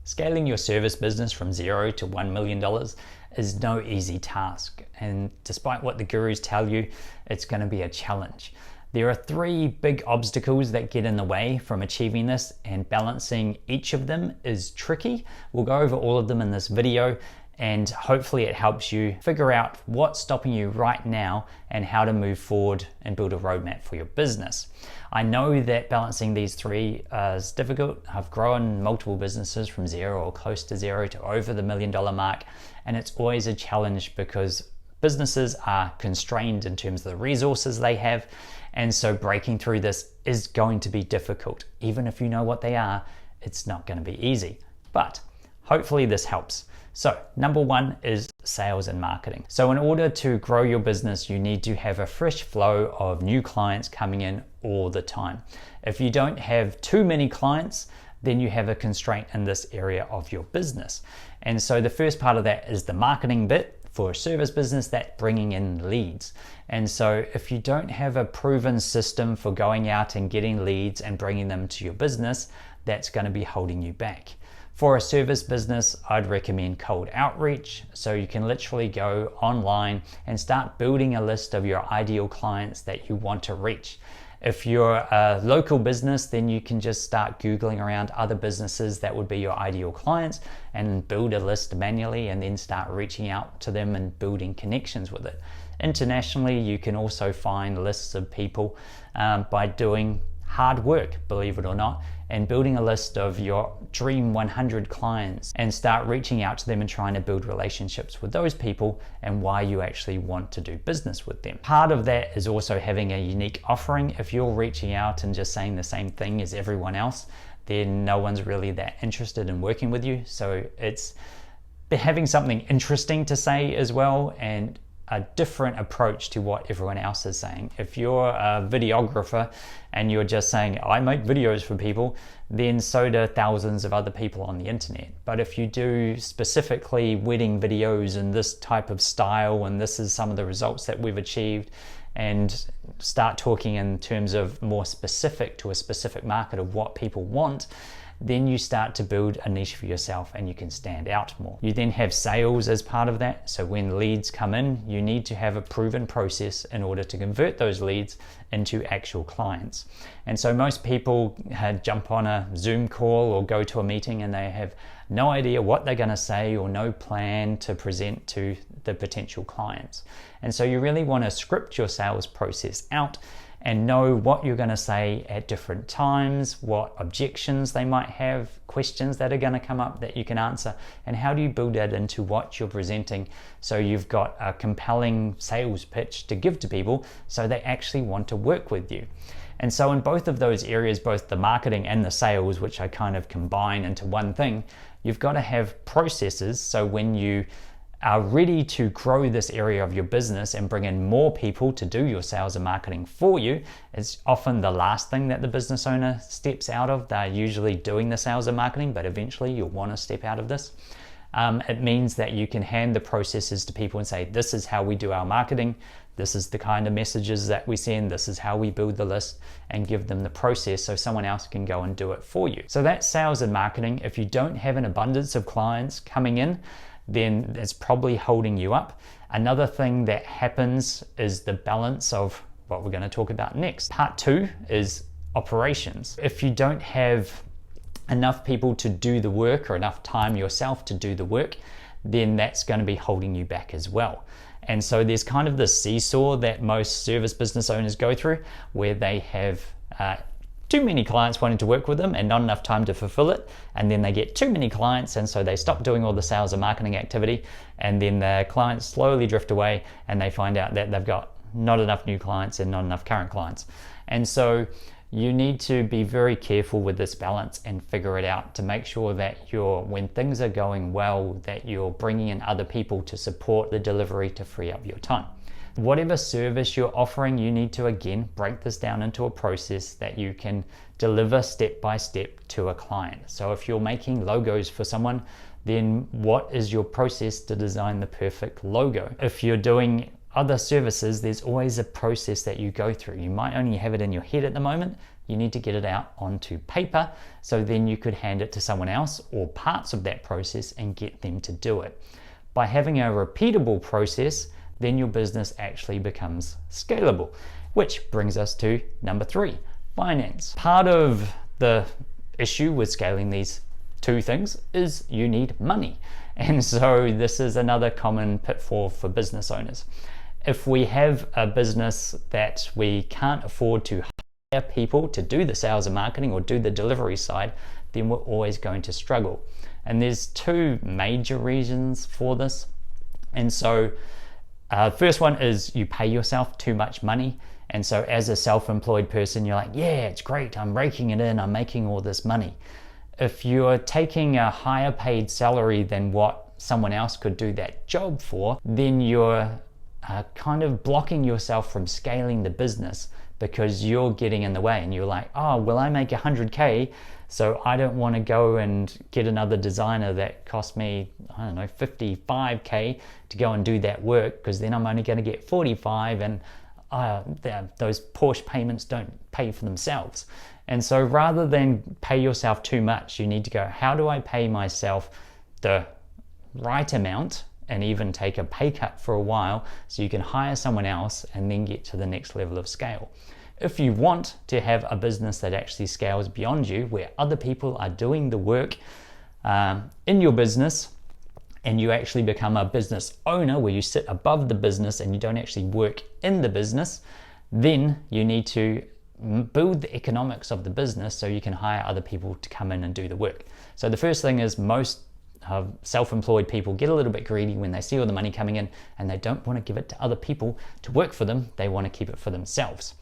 Scaling your service business from $0 to $1 million is no easy task, and despite what the gurus tell you, it's going to be a challenge. There are 3 big obstacles that get in the way from achieving this, and balancing each of them is tricky. We'll go over all of them in this video, and hopefully it helps you figure out what's stopping you right now and how to move forward and build a roadmap for your business. I know that balancing these 3 is difficult. I've grown multiple businesses from 0 or close to 0 to over the $1 million mark, and it's always a challenge because businesses are constrained in terms of the resources they have, and so breaking through this is going to be difficult. Even if you know what they are, it's not going to be easy, but hopefully this helps. So number 1 is sales and marketing. So in order to grow your business, you need to have a fresh flow of new clients coming in all the time. If you don't have too many clients, then you have a constraint in this area of your business. And so the first part of that is the marketing bit for a service business, that bringing in leads. And so if you don't have a proven system for going out and getting leads and bringing them to your business, that's going to be holding you back. For a service business, I'd recommend cold outreach. So you can literally go online and start building a list of your ideal clients that you want to reach. If you're a local business, then you can just start Googling around other businesses that would be your ideal clients and build a list manually, and then start reaching out to them and building connections with it. Internationally, you can also find lists of people by doing hard work, believe it or not, and building a list of your dream 100 clients and start reaching out to them and trying to build relationships with those people and why you actually want to do business with them. Part of that is also having a unique offering. If you're reaching out and just saying the same thing as everyone else, then no one's really that interested in working with you. So it's having something interesting to say as well, and a different approach to what everyone else is saying. If you're a videographer and you're just saying, I make videos for people, then so do thousands of other people on the internet. But if you do specifically wedding videos in this type of style, and this is some of the results that we've achieved, and start talking in terms of more specific to a specific market of what people want, then you start to build a niche for yourself and you can stand out more. You then have sales as part of that. So when leads come in, you need to have a proven process in order to convert those leads into actual clients. And so most people jump on a Zoom call or go to a meeting and they have no idea what they're going to say or no plan to present to the potential clients. And so you really want to script your sales process out and know what you're going to say at different times, what objections they might have, questions that are going to come up that you can answer, and how do you build that into what you're presenting so you've got a compelling sales pitch to give to people so they actually want to work with you. And so in both of those areas, both the marketing and the sales, which I kind of combine into one thing, you've got to have processes so when you are ready to grow this area of your business and bring in more people to do your sales and marketing for you, it's often the last thing that the business owner steps out of. They're usually doing the sales and marketing, but eventually you'll want to step out of this. It means that you can hand the processes to people and say, this is how we do our marketing, this is the kind of messages that we send, this is how we build the list, and give them the process so someone else can go and do it for you. So that's sales and marketing. If you don't have an abundance of clients coming in, then it's probably holding you up. Another thing that happens is the balance of what we're going to talk about next. Part 2 is operations. If you don't have enough people to do the work or enough time yourself to do the work, then that's going to be holding you back as well. And so there's kind of this seesaw that most service business owners go through, where they have too many clients wanting to work with them and not enough time to fulfill it, and then they get too many clients and so they stop doing all the sales and marketing activity, and then the clients slowly drift away and they find out that they've got not enough new clients and not enough current clients. And so you need to be very careful with this balance and figure it out to make sure that when things are going well, that you're bringing in other people to support the delivery to free up your time. Whatever service you're offering, you need to again break this down into a process that you can deliver step by step to a client. So if you're making logos for someone, then what is your process to design the perfect logo? If you're doing other services, there's always a process that you go through. You might only have it in your head at the moment. You need to get it out onto paper, so then you could hand it to someone else or parts of that process and get them to do it. By having a repeatable process, then your business actually becomes scalable, which brings us to number 3, finance. Part of the issue with scaling these two things is you need money. And so this is another common pitfall for business owners. If we have a business that we can't afford to hire people to do the sales and marketing or do the delivery side, then we're always going to struggle. And there's 2 major reasons for this. And so first one is you pay yourself too much money. And so as a self-employed person, you're like, yeah, it's great, I'm raking it in, I'm making all this money. If you're taking a higher paid salary than what someone else could do that job for, then you're kind of blocking yourself from scaling the business because you're getting in the way and you're like, oh, well, I make 100K, so I don't want to go and get another designer that cost me, I don't know, 55K to go and do that work, because then I'm only going to get 45, and those Porsche payments don't pay for themselves. And so rather than pay yourself too much, you need to go, how do I pay myself the right amount and even take a pay cut for a while so you can hire someone else and then get to the next level of scale. If you want to have a business that actually scales beyond you, where other people are doing the work in your business, and you actually become a business owner where you sit above the business and you don't actually work in the business, then you need to build the economics of the business so you can hire other people to come in and do the work. So the first thing is, most self-employed people get a little bit greedy when they see all the money coming in, and they don't want to give it to other people to work for them. They want to keep it for themselves.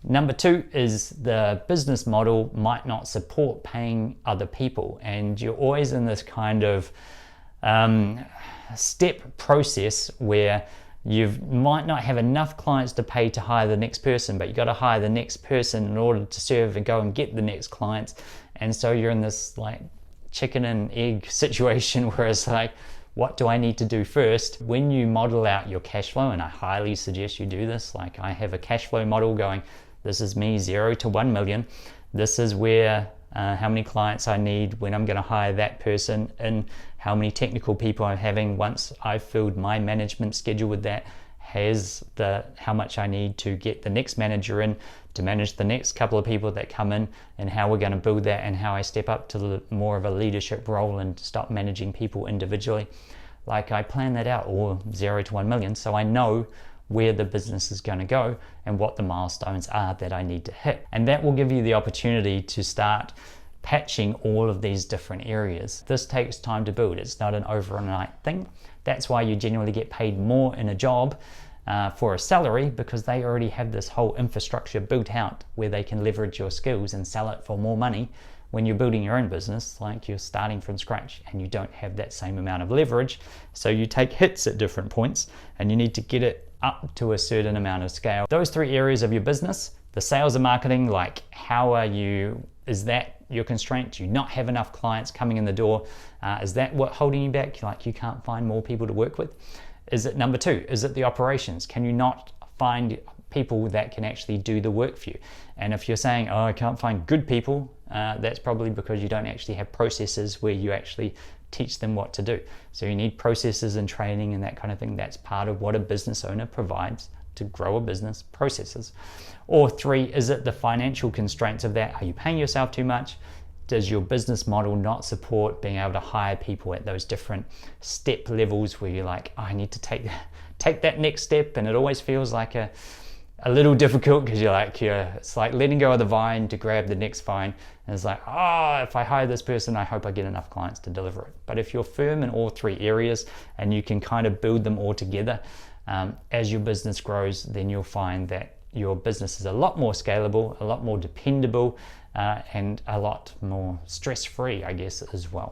Number 2 is the business model might not support paying other people, and you're always in this kind of step process where you might not have enough clients to pay to hire the next person, but you got to hire the next person in order to serve and go and get the next clients. And so you're in this like chicken and egg situation where it's like, what do I need to do first? When you model out your cash flow, and I highly suggest you do this, like I have a cash flow model going, this is me 0 to 1 million. This is where how many clients I need when I'm going to hire that person, and how many technical people I'm having once I've filled my management schedule with that, has how much I need to get the next manager in to manage the next couple of people that come in, and how we're going to build that, and how I step up to more of a leadership role and stop managing people individually. Like I plan that out, or 0 to 1 million, so I know where the business is going to go and what the milestones are that I need to hit. And that will give you the opportunity to start patching all of these different areas. This takes time to build. It's not an overnight thing. That's why you generally get paid more in a job for a salary, because they already have this whole infrastructure built out where they can leverage your skills and sell it for more money. When you're building your own business, like you're starting from scratch and you don't have that same amount of leverage, so you take hits at different points and you need to get it up to a certain amount of scale. Those 3 areas of your business, the sales and marketing, like is that your constraint? Do you not have enough clients coming in the door? Is that what holding you back? Like you can't find more people to work with? Is it number 2? Is it the operations? Can you not find people that can actually do the work for you? And if you're saying, oh, I can't find good people, that's probably because you don't actually have processes where you actually teach them what to do. So you need processes and training and that kind of thing. That's part of what a business owner provides to grow a business, processes. Or 3, is it the financial constraints of that? Are you paying yourself too much? Does your business model not support being able to hire people at those different step levels where you're like, oh, I need to take that next step, and it always feels like a little difficult, because it's like letting go of the vine to grab the next vine, and it's like, oh, if I hire this person, I hope I get enough clients to deliver it. But if you're firm in all 3 areas and you can kind of build them all together, as your business grows, then you'll find that your business is a lot more scalable, a lot more dependable, and a lot more stress-free, I guess, as well.